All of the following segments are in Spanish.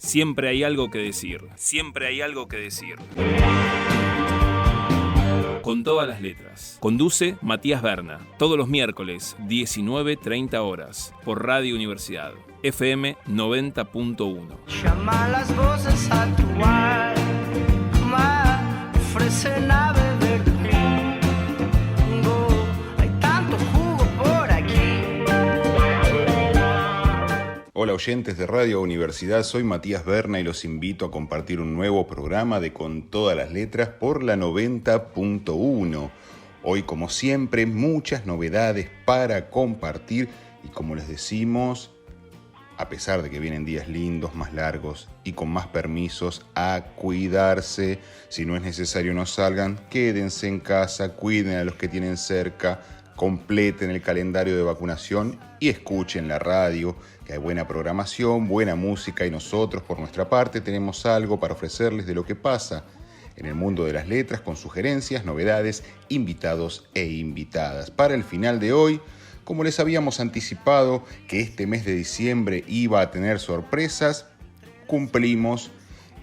Siempre hay algo que decir. Siempre hay algo que decir. Con todas las letras. Conduce Matías Berna. Todos los miércoles, 19:30 horas. Por Radio Universidad. FM 90.1. Llama las voces a tu alma, ofrecen a beber jugo. Hay tanto jugo por aquí. Hola oyentes de Radio Universidad, soy Matías Berna y los invito a compartir un nuevo programa de Con todas las letras por la 90.1. Hoy, como siempre, muchas novedades para compartir y, como les decimos, a pesar de que vienen días lindos, más largos y con más permisos, a cuidarse. Si no es necesario, no salgan, quédense en casa, cuiden a los que tienen cerca, completen el calendario de vacunación y escuchen la radio, que hay buena programación, buena música y nosotros, por nuestra parte, tenemos algo para ofrecerles de lo que pasa en el mundo de las letras, con sugerencias, novedades, invitados e invitadas. Para el final de hoy, como les habíamos anticipado que este mes de diciembre iba a tener sorpresas, cumplimos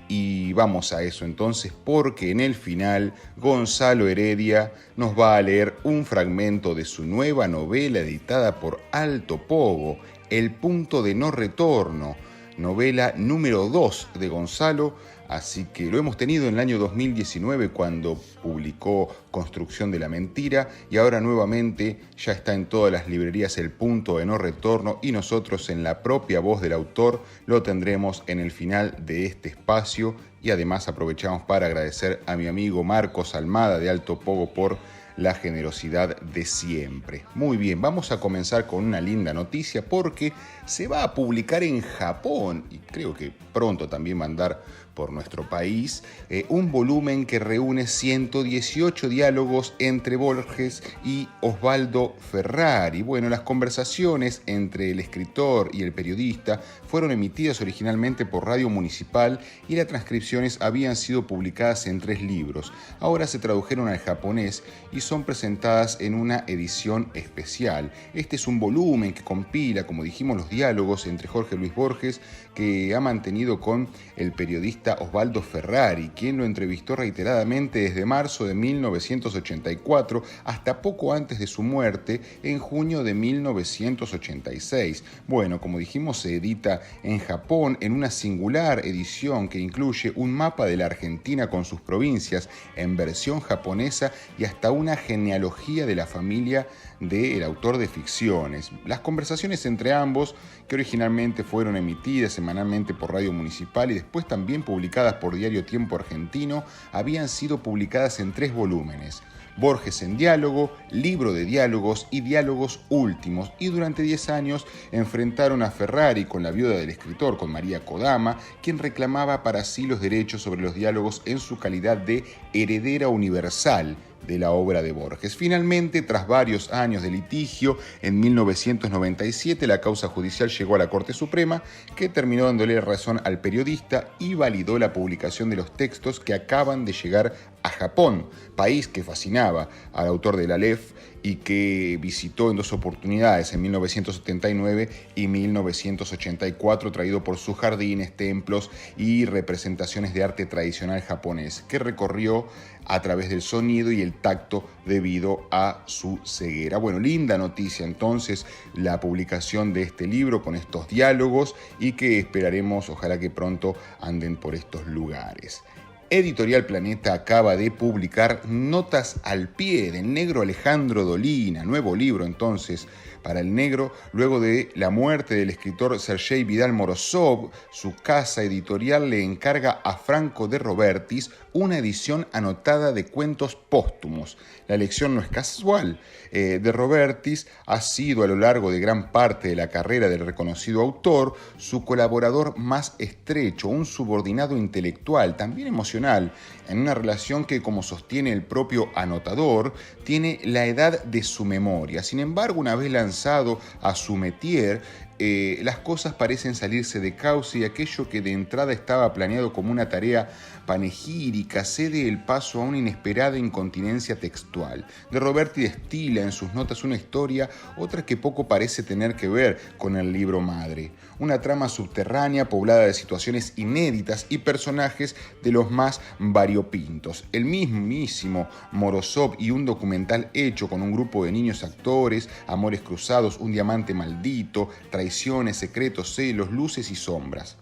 y vamos a eso entonces, porque en el final Gonzalo Heredia nos va a leer un fragmento de su nueva novela editada por Alto Pogo, El punto de no retorno, novela número 2 de Gonzalo. Así que lo hemos tenido en el año 2019 cuando publicó Construcción de la Mentira y ahora nuevamente ya está en todas las librerías El punto de no retorno y nosotros en la propia voz del autor lo tendremos en el final de este espacio y además aprovechamos para agradecer a mi amigo Marcos Almada de Alto Pogo por la generosidad de siempre. Muy bien, vamos a comenzar con una linda noticia porque se va a publicar en Japón y creo que pronto también va a andar por nuestro país, un volumen que reúne 118 diálogos entre Borges y Osvaldo Ferrari. Bueno, las conversaciones entre el escritor y el periodista fueron emitidas originalmente por Radio Municipal y las transcripciones habían sido publicadas en 3 libros. Ahora se tradujeron al japonés y son presentadas en una edición especial. Este es un volumen que compila, como dijimos, los diálogos entre Jorge Luis Borges, que ha mantenido con el periodista Osvaldo Ferrari, quien lo entrevistó reiteradamente desde marzo de 1984 hasta poco antes de su muerte en junio de 1986. Bueno, como dijimos, se edita en Japón en una singular edición que incluye un mapa de la Argentina con sus provincias en versión japonesa y hasta una genealogía de la familia del autor de ficciones. Las conversaciones entre ambos, que originalmente fueron emitidas semanalmente por Radio Municipal y después también publicadas por Diario Tiempo Argentino, habían sido publicadas en 3 volúmenes. Borges en diálogo, libro de diálogos y diálogos últimos, y durante 10 años enfrentaron a Ferrari con la viuda del escritor, con María Kodama, quien reclamaba para sí los derechos sobre los diálogos en su calidad de heredera universal de la obra de Borges. Finalmente, tras varios años de litigio, en 1997 la causa judicial llegó a la Corte Suprema, que terminó dándole razón al periodista y validó la publicación de los textos que acaban de llegar a Japón, país que fascinaba al autor del Aleph y que visitó en 2 oportunidades, en 1979 y 1984, traído por sus jardines, templos y representaciones de arte tradicional japonés, que recorrió a través del sonido y el tacto debido a su ceguera. Bueno, linda noticia entonces la publicación de este libro con estos diálogos y que esperaremos, ojalá que pronto anden por estos lugares. Editorial Planeta acaba de publicar Notas al pie del negro Alejandro Dolina, nuevo libro entonces para el negro, luego de la muerte del escritor Sergei Vidal Morozov. Su casa editorial le encarga a Franco de Robertis una edición anotada de cuentos póstumos. La elección no es casual. De Robertis ha sido a lo largo de gran parte de la carrera del reconocido autor su colaborador más estrecho, un subordinado intelectual, también emocional, en una relación que, como sostiene el propio anotador, tiene la edad de su memoria. Sin embargo, una vez lanzado a su métier, las cosas parecen salirse de cauce y aquello que de entrada estaba planeado como una tarea panegírica cede el paso a una inesperada incontinencia textual. De Roberti destila en sus notas una historia, otra que poco parece tener que ver con el libro madre. Una trama subterránea poblada de situaciones inéditas y personajes de los más variopintos. El mismísimo Morozov y un documental hecho con un grupo de niños actores, amores cruzados, un diamante maldito, traiciones, secretos, celos, luces y sombras.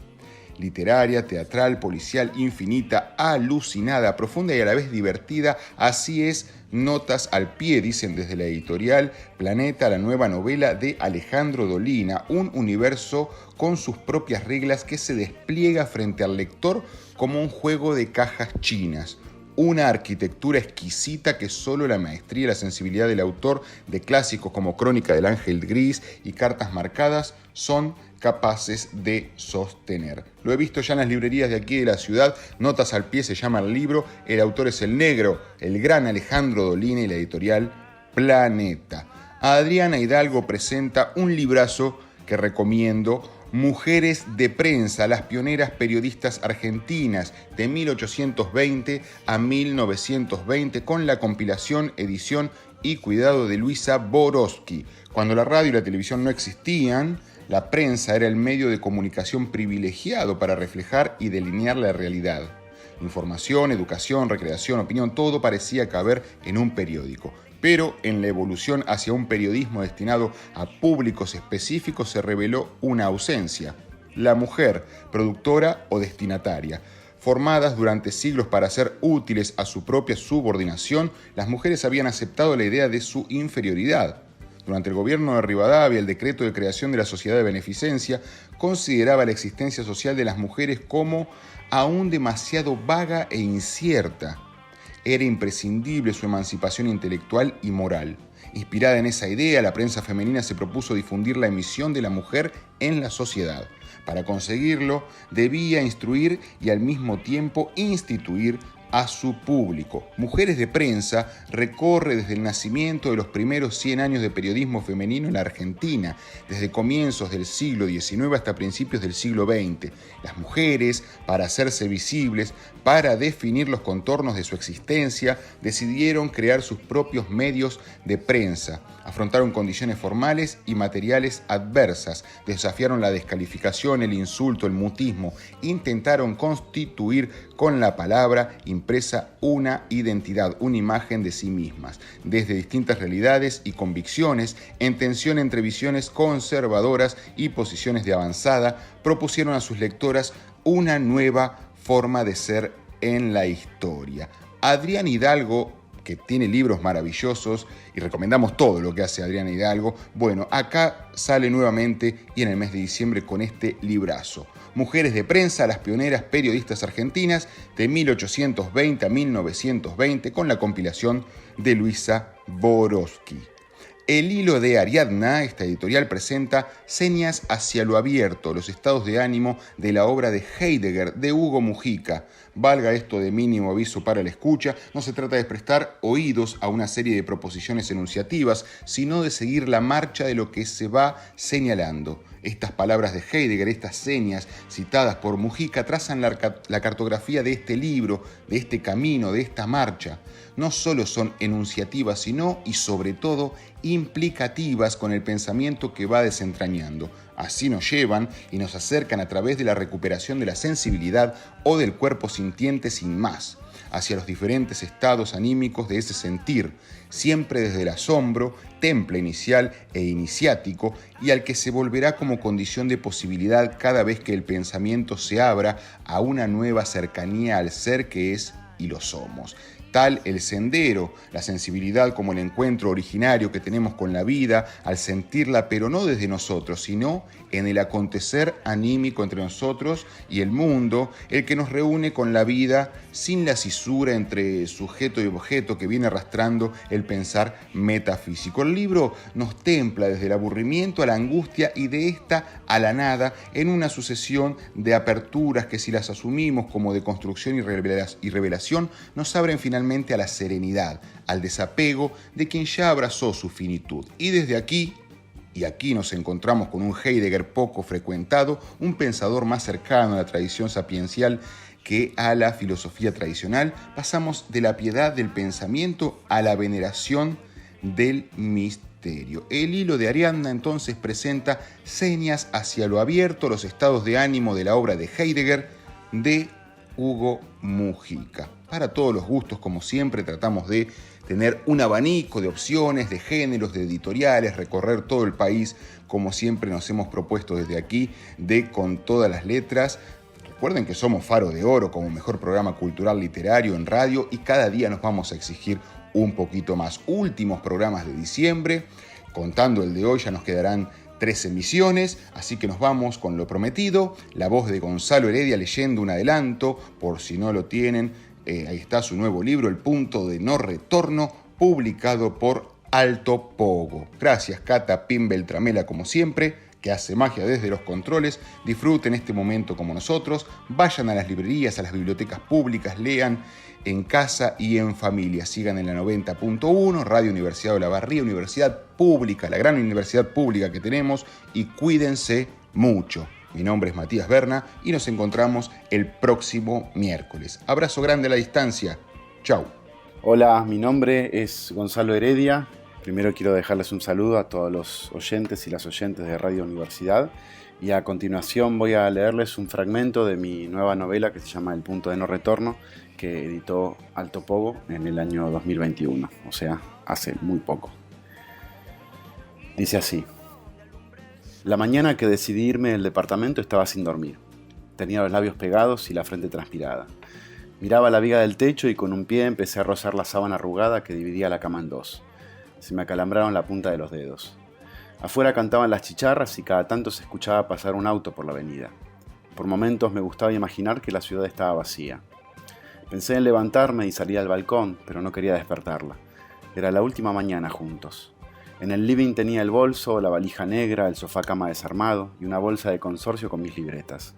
Literaria, teatral, policial, infinita, alucinada, profunda y a la vez divertida, así es, notas al pie, dicen desde la editorial Planeta, la nueva novela de Alejandro Dolina, un universo con sus propias reglas que se despliega frente al lector como un juego de cajas chinas. Una arquitectura exquisita que solo la maestría y la sensibilidad del autor de clásicos como Crónica del Ángel Gris y Cartas Marcadas son capaces de sostener. Lo he visto ya en las librerías de aquí de la ciudad, notas al pie se llama el libro, el autor es el negro, el gran Alejandro Dolina y la editorial Planeta. Adriana Hidalgo presenta un librazo que recomiendo, Mujeres de Prensa, las pioneras periodistas argentinas de 1820 a 1920, con la compilación, edición y cuidado de Luisa Borowski. Cuando la radio y la televisión no existían, la prensa era el medio de comunicación privilegiado para reflejar y delinear la realidad. Información, educación, recreación, opinión, todo parecía caber en un periódico. Pero en la evolución hacia un periodismo destinado a públicos específicos se reveló una ausencia. La mujer, productora o destinataria. Formadas durante siglos para ser útiles a su propia subordinación, las mujeres habían aceptado la idea de su inferioridad. Durante el gobierno de Rivadavia, el decreto de creación de la Sociedad de Beneficencia consideraba la existencia social de las mujeres como aún demasiado vaga e incierta. Era imprescindible su emancipación intelectual y moral. Inspirada en esa idea, la prensa femenina se propuso difundir la emisión de la mujer en la sociedad. Para conseguirlo, debía instruir y al mismo tiempo instituir a su público. Mujeres de Prensa recorre desde el nacimiento de los primeros 100 años de periodismo femenino en la Argentina, desde comienzos del siglo XIX hasta principios del siglo XX. Las mujeres, para hacerse visibles, para definir los contornos de su existencia, decidieron crear sus propios medios de prensa. Afrontaron condiciones formales y materiales adversas, desafiaron la descalificación, el insulto, el mutismo, intentaron constituir con la palabra impresa una identidad, una imagen de sí mismas, desde distintas realidades y convicciones, en tensión entre visiones conservadoras y posiciones de avanzada, propusieron a sus lectoras una nueva forma de ser en la historia. Adriana Hidalgo, que tiene libros maravillosos y recomendamos todo lo que hace Adriana Hidalgo, bueno, acá sale nuevamente y en el mes de diciembre con este librazo. Mujeres de Prensa, las pioneras periodistas argentinas de 1820 a 1920, con la compilación de Luisa Borowski. El Hilo de Ariadna, esta editorial, presenta Señas hacia lo abierto, los estados de ánimo de la obra de Heidegger, de Hugo Mujica. Valga esto de mínimo aviso para la escucha, no se trata de prestar oídos a una serie de proposiciones enunciativas, sino de seguir la marcha de lo que se va señalando. Estas palabras de Heidegger, estas señas citadas por Mujica, trazan la cartografía de este libro, de este camino, de esta marcha. No solo son enunciativas, sino y sobre todo implicativas con el pensamiento que va desentrañando. Así nos llevan y nos acercan a través de la recuperación de la sensibilidad o del cuerpo sintiente sin más, hacia los diferentes estados anímicos de ese sentir, siempre desde el asombro, temple inicial e iniciático, y al que se volverá como condición de posibilidad cada vez que el pensamiento se abra a una nueva cercanía al ser que es y lo somos. Tal el sendero, la sensibilidad como el encuentro originario que tenemos con la vida, al sentirla, pero no desde nosotros, sino en el acontecer anímico entre nosotros y el mundo, el que nos reúne con la vida sin la cisura entre sujeto y objeto que viene arrastrando el pensar metafísico. El libro nos templa desde el aburrimiento a la angustia y de esta a la nada en una sucesión de aperturas que, si las asumimos como de construcción y revelación, nos abren finalmente a la serenidad, al desapego de quien ya abrazó su finitud. Y desde aquí, Y aquí nos encontramos con un Heidegger poco frecuentado, un pensador más cercano a la tradición sapiencial que a la filosofía tradicional. Pasamos de la piedad del pensamiento a la veneración del misterio. El hilo de Ariadna entonces presenta señas hacia lo abierto, los estados de ánimo de la obra de Heidegger de Hugo Mujica. Para todos los gustos, como siempre, tratamos de tener un abanico de opciones, de géneros, de editoriales, recorrer todo el país, como siempre nos hemos propuesto desde aquí, de Con Todas las Letras. Recuerden que somos Faro de Oro como mejor programa cultural literario en radio y cada día nos vamos a exigir un poquito más. Últimos programas de diciembre, contando el de hoy ya nos quedarán 3 emisiones, así que nos vamos con lo prometido, la voz de Gonzalo Heredia leyendo un adelanto, por si no lo tienen, ahí está su nuevo libro, El Punto de No Retorno, publicado por Alto Pogo. Gracias Cata Pim Beltramela como siempre, que hace magia desde los controles. Disfruten este momento como nosotros, vayan a las librerías, a las bibliotecas públicas, lean en casa y en familia. Sigan en la 90.1, Radio Universidad de Olavarría, universidad pública, la gran universidad pública que tenemos, y cuídense mucho. Mi nombre es Matías Berna y nos encontramos el próximo miércoles. Abrazo grande a la distancia. Chau. Hola, mi nombre es Gonzalo Heredia. Primero quiero dejarles un saludo a todos los oyentes y las oyentes de Radio Universidad. Y a continuación voy a leerles un fragmento de mi nueva novela que se llama El Punto de No Retorno, que editó Alto Pogo en el año 2021, o sea, hace muy poco. Dice así: la mañana que decidí irme del departamento estaba sin dormir. Tenía los labios pegados y la frente transpirada. Miraba la viga del techo y con un pie empecé a rozar la sábana arrugada que dividía la cama en dos. Se me acalambraron la punta de los dedos. Afuera cantaban las chicharras y cada tanto se escuchaba pasar un auto por la avenida. Por momentos me gustaba imaginar que la ciudad estaba vacía. Pensé en levantarme y salir al balcón, pero no quería despertarla. Era la última mañana juntos. En el living tenía el bolso, la valija negra, el sofá cama desarmado y una bolsa de consorcio con mis libretas.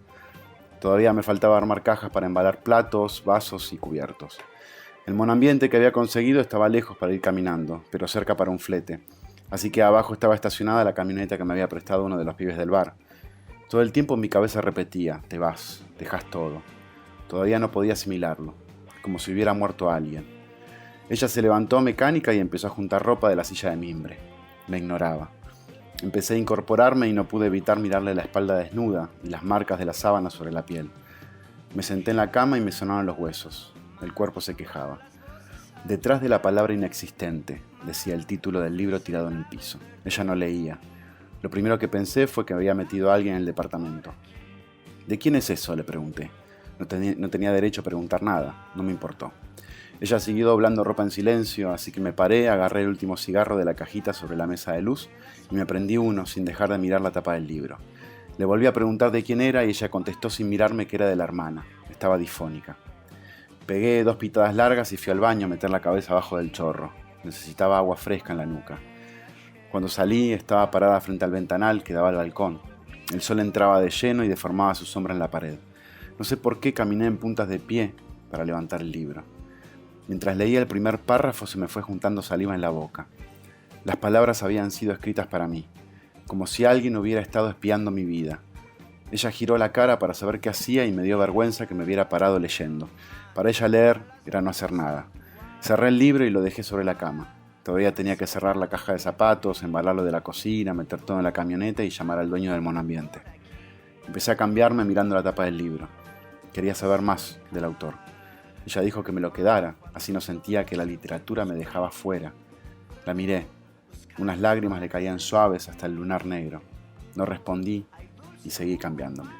Todavía me faltaba armar cajas para embalar platos, vasos y cubiertos. El monoambiente que había conseguido estaba lejos para ir caminando, pero cerca para un flete. Así que abajo estaba estacionada la camioneta que me había prestado uno de los pibes del bar. Todo el tiempo mi cabeza repetía: te vas, dejas todo. Todavía no podía asimilarlo, como si hubiera muerto alguien. Ella se levantó mecánica y empezó a juntar ropa de la silla de mimbre. Me ignoraba. Empecé a incorporarme y no pude evitar mirarle la espalda desnuda y las marcas de la sábana sobre la piel. Me senté en la cama y me sonaron los huesos. El cuerpo se quejaba. Detrás de la palabra inexistente, decía el título del libro tirado en el piso. Ella no leía. Lo primero que pensé fue que había metido a alguien en el departamento. ¿De quién es eso?, le pregunté. No tenía derecho a preguntar nada, no me importó. Ella siguió doblando ropa en silencio, así que me paré, agarré el último cigarro de la cajita sobre la mesa de luz y me prendí uno sin dejar de mirar la tapa del libro. Le volví a preguntar de quién era y ella contestó sin mirarme que era de la hermana. Estaba disfónica. Pegué 2 pitadas largas y fui al baño a meter la cabeza abajo del chorro. Necesitaba agua fresca en la nuca. Cuando salí estaba parada frente al ventanal que daba al balcón. El sol entraba de lleno y deformaba su sombra en la pared. No sé por qué caminé en puntas de pie para levantar el libro. Mientras leía el primer párrafo se me fue juntando saliva en la boca. Las palabras habían sido escritas para mí, como si alguien hubiera estado espiando mi vida. Ella giró la cara para saber qué hacía y me dio vergüenza que me hubiera parado leyendo. Para ella leer era no hacer nada. Cerré el libro y lo dejé sobre la cama. Todavía tenía que cerrar la caja de zapatos, embalarlo de la cocina, meter todo en la camioneta y llamar al dueño del monoambiente. Empecé a cambiarme mirando la tapa del libro. Quería saber más del autor. Ella dijo que me lo quedara, así no sentía que la literatura me dejaba fuera. La miré. Unas lágrimas le caían suaves hasta el lunar negro. No respondí y seguí cambiándome.